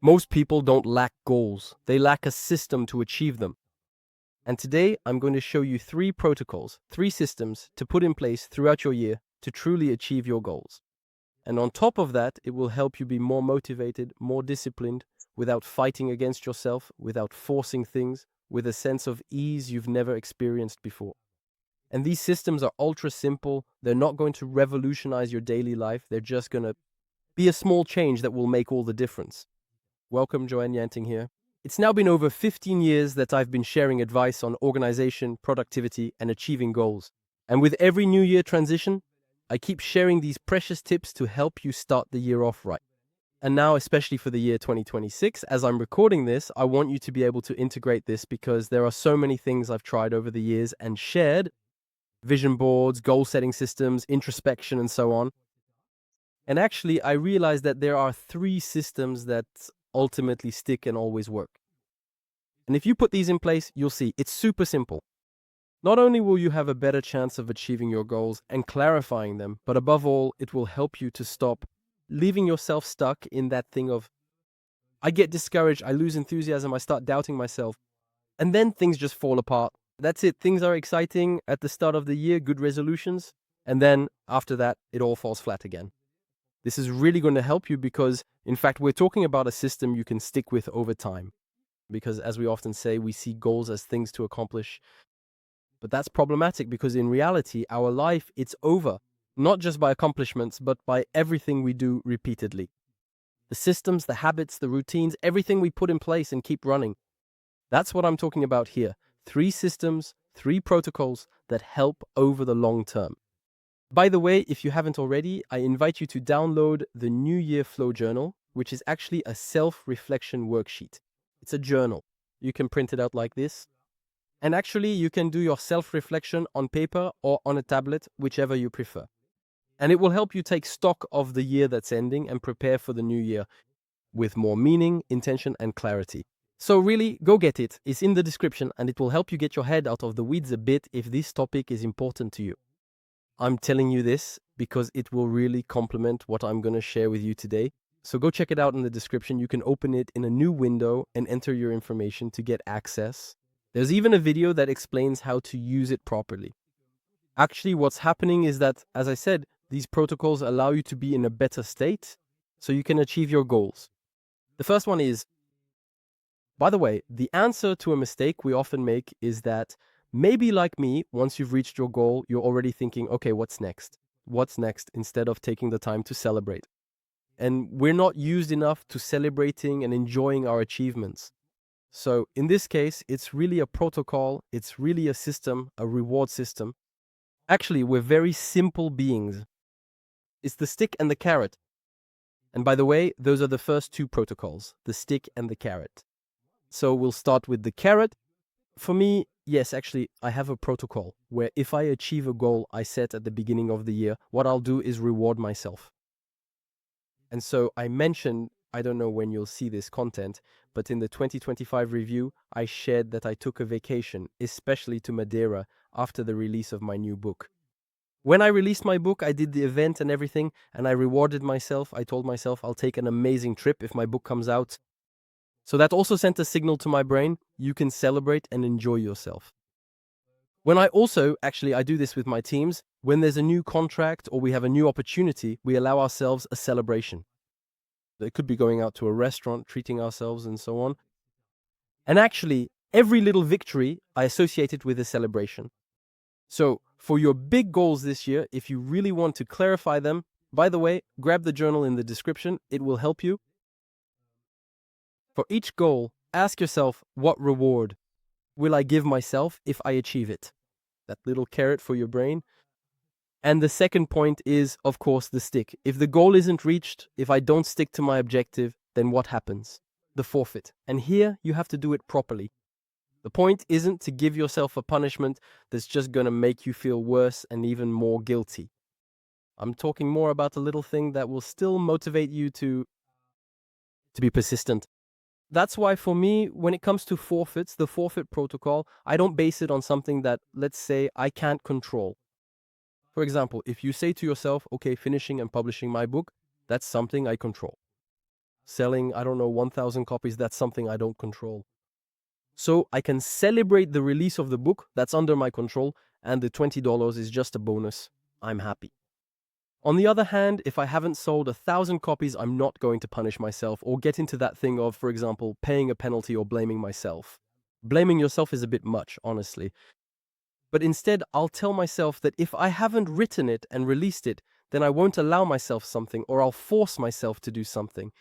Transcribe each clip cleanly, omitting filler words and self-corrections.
Most people don't lack goals, they lack a system to achieve them. And today I'm going to show you 3 protocols, 3 systems to put in place throughout your year to truly achieve your goals. And on top of that, it will help you be more motivated, more disciplined, without fighting against yourself, without forcing things, with a sense of ease you've never experienced before. And these systems are ultra simple. They're not going to revolutionize your daily life. They're just going to be a small change that will make all the difference. Welcome, Joanne Yanting here. It's now been over 15 years that I've been sharing advice on organization, productivity, and achieving goals. And with every new year transition, I keep sharing these precious tips to help you start the year off right. And now, especially for the year 2026, as I'm recording this, I want you to be able to integrate this because there are so many things I've tried over the years and shared: vision boards, goal-setting systems, introspection, and so on. And actually, I realized that there are 3 systems that ultimately stick and always work. And if you put these in place, you'll see it's super simple. Not only will you have a better chance of achieving your goals and clarifying them, but above all, it will help you to stop leaving yourself stuck in that thing of, I get discouraged, I lose enthusiasm, I start doubting myself, and then things just fall apart. That's it. Things are exciting at the start of the year, good resolutions, and then after that, it all falls flat again. This is really going to help you because, in fact, we're talking about a system you can stick with over time. Because as we often say, we see goals as things to accomplish. But that's problematic because in reality, our life, it's over, not just by accomplishments, but by everything we do repeatedly. The systems, the habits, the routines, everything we put in place and keep running. That's what I'm talking about here. 3 systems, 3 protocols that help over the long term. By the way, if you haven't already, I invite you to download the New Year Flow Journal, which is actually a self-reflection worksheet. It's a journal. You can print it out like this. And actually, you can do your self-reflection on paper or on a tablet, whichever you prefer. And it will help you take stock of the year that's ending and prepare for the new year with more meaning, intention, and clarity. So really, go get it. It's in the description and it will help you get your head out of the weeds a bit if this topic is important to you. I'm telling you this because it will really complement what I'm going to share with you today. So go check it out in the description. You can open it in a new window and enter your information to get access. There's even a video that explains how to use it properly. Actually, what's happening is that, as I said, these protocols allow you to be in a better state so you can achieve your goals. The first one is, by the way, the answer to a mistake we often make is that maybe like me, once you've reached your goal, you're already thinking, okay, what's next? What's next? Instead of taking the time to celebrate. And we're not used enough to celebrating and enjoying our achievements. So in this case, it's really a protocol. It's really a system, a reward system. Actually, we're very simple beings. It's the stick and the carrot. And by the way, those are the first 2 protocols, the stick and the carrot. So we'll start with the carrot. For me, yes, actually, I have a protocol where if I achieve a goal I set at the beginning of the year, what I'll do is reward myself. And so I mentioned, I don't know when you'll see this content, but in the 2025 review, I shared that I took a vacation, especially to Madeira, after the release of my new book. When I released my book, I did the event and everything, and I rewarded myself. I told myself I'll take an amazing trip if my book comes out. So that also sent a signal to my brain, you can celebrate and enjoy yourself. When I do this with my teams, when there's a new contract or we have a new opportunity, we allow ourselves a celebration. It could be going out to a restaurant, treating ourselves and so on. And actually, every little victory I associate it with a celebration. So for your big goals this year, if you really want to clarify them, by the way, grab the journal in the description. It will help you. For each goal, ask yourself, what reward will I give myself if I achieve it? That little carrot for your brain. And the second point is, of course, the stick. If the goal isn't reached, if I don't stick to my objective, then what happens? The forfeit. And here you have to do it properly. The point isn't to give yourself a punishment that's just going to make you feel worse and even more guilty. I'm talking more about a little thing that will still motivate you to be persistent. That's why for me, when it comes to forfeits, the forfeit protocol, I don't base it on something that, let's say, I can't control. For example, if you say to yourself, okay, finishing and publishing my book, that's something I control. Selling, I don't know, 1,000 copies, that's something I don't control. So I can celebrate the release of the book, that's under my control, and the $20 is just a bonus. I'm happy. On the other hand, if I haven't sold 1,000 copies, I'm not going to punish myself or get into that thing of, for example, paying a penalty or blaming myself. Blaming yourself is a bit much, honestly. But instead, I'll tell myself that if I haven't written it and released it, then I won't allow myself something, or I'll force myself to do something.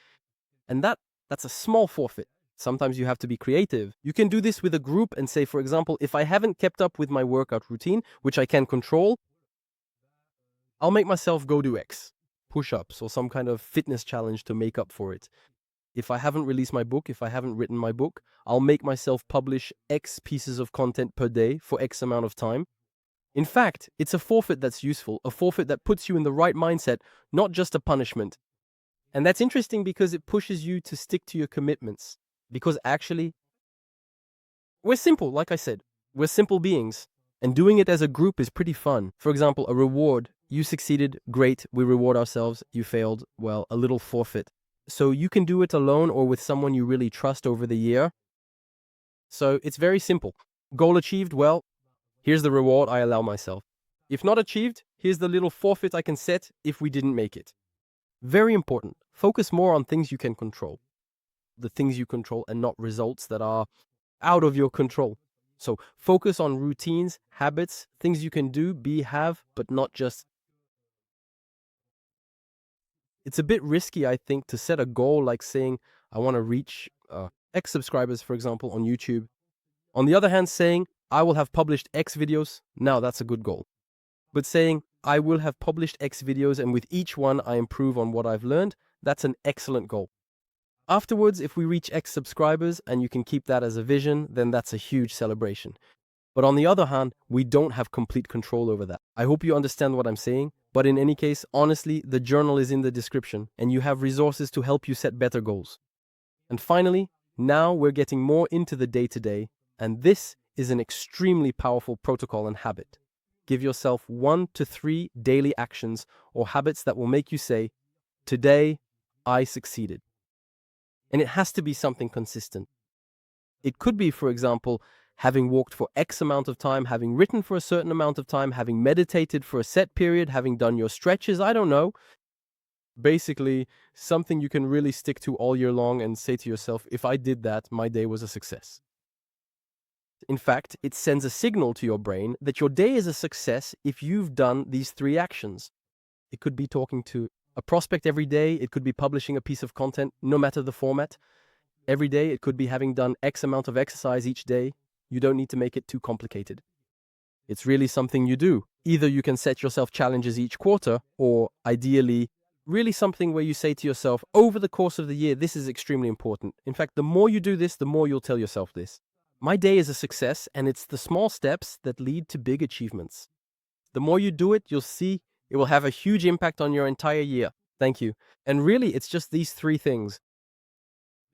And that's a small forfeit. Sometimes you have to be creative. You can do this with a group and say, for example, if I haven't kept up with my workout routine, which I can control, I'll make myself go do X, push-ups or some kind of fitness challenge to make up for it. If I haven't released my book, if I haven't written my book, I'll make myself publish X pieces of content per day for X amount of time. In fact, it's a forfeit that's useful, a forfeit that puts you in the right mindset, not just a punishment. And that's interesting because it pushes you to stick to your commitments. Because actually, we're simple, like I said. We're simple beings. And doing it as a group is pretty fun. For example, a reward. You succeeded, great, we reward ourselves. You failed, well, a little forfeit. So you can do it alone or with someone you really trust over the year. So it's very simple. Goal achieved, well, here's the reward I allow myself. If not achieved, here's the little forfeit I can set if we didn't make it. Very important. Focus more on things you can control. The things you control and not results that are out of your control. So focus on routines, habits, things you can do, be, have, but not just. It's a bit risky, I think, to set a goal like saying, I want to reach X subscribers, for example, on YouTube. On the other hand, saying, I will have published X videos, now that's a good goal. But saying, I will have published X videos and with each one I improve on what I've learned, that's an excellent goal. Afterwards, if we reach X subscribers and you can keep that as a vision, then that's a huge celebration. But on the other hand, we don't have complete control over that. I hope you understand what I'm saying. But in any case, honestly, the journal is in the description and you have resources to help you set better goals. And finally, now we're getting more into the day-to-day, and this is an extremely powerful protocol and habit. Give yourself 1 to 3 daily actions or habits that will make you say, today I succeeded. And it has to be something consistent. It could be, for example, having walked for X amount of time, having written for a certain amount of time, having meditated for a set period, having done your stretches, I don't know. Basically, something you can really stick to all year long and say to yourself, if I did that, my day was a success. In fact, it sends a signal to your brain that your day is a success if you've done these 3 actions. It could be talking to a prospect every day. It could be publishing a piece of content, no matter the format. Every day, it could be having done X amount of exercise each day. You don't need to make it too complicated. It's really something you do. Either you can set yourself challenges each quarter, or ideally, really something where you say to yourself, over the course of the year, this is extremely important. In fact, the more you do this, the more you'll tell yourself this. My day is a success, and it's the small steps that lead to big achievements. The more you do it, you'll see it will have a huge impact on your entire year. Thank you. And really, it's just these 3 things.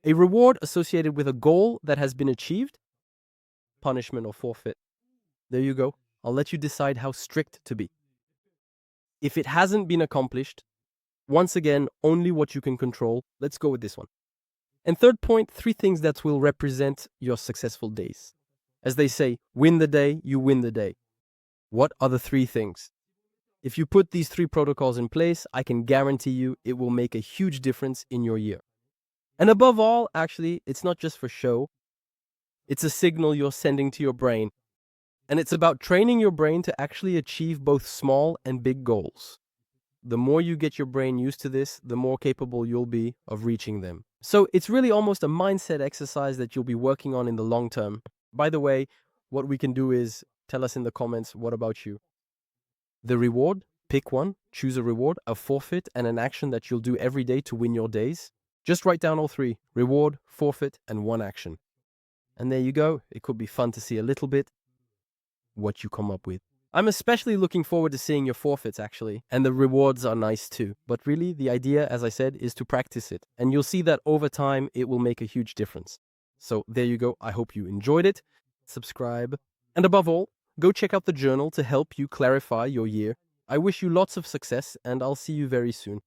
A reward associated with a goal that has been achieved, punishment or forfeit. There you go. I'll let you decide how strict to be. If it hasn't been accomplished, once again, only what you can control. Let's go with this one. And third point, 3 things that will represent your successful days. As they say, win the day, you win the day. What are the 3 things? If you put these 3 protocols in place, I can guarantee you it will make a huge difference in your year. And above all, actually, it's not just for show. It's a signal you're sending to your brain. And it's about training your brain to actually achieve both small and big goals. The more you get your brain used to this, the more capable you'll be of reaching them. So it's really almost a mindset exercise that you'll be working on in the long term. By the way, what we can do is tell us in the comments, what about you? The reward, pick one, choose a reward, a forfeit, and an action that you'll do every day to win your days. Just write down all 3, reward, forfeit, and 1 action. And there you go. It could be fun to see a little bit what you come up with. I'm especially looking forward to seeing your forfeits, actually. And the rewards are nice too. But really, the idea, as I said, is to practice it. And you'll see that over time, it will make a huge difference. So there you go. I hope you enjoyed it. Subscribe. And above all, go check out the journal to help you clarify your year. I wish you lots of success, and I'll see you very soon.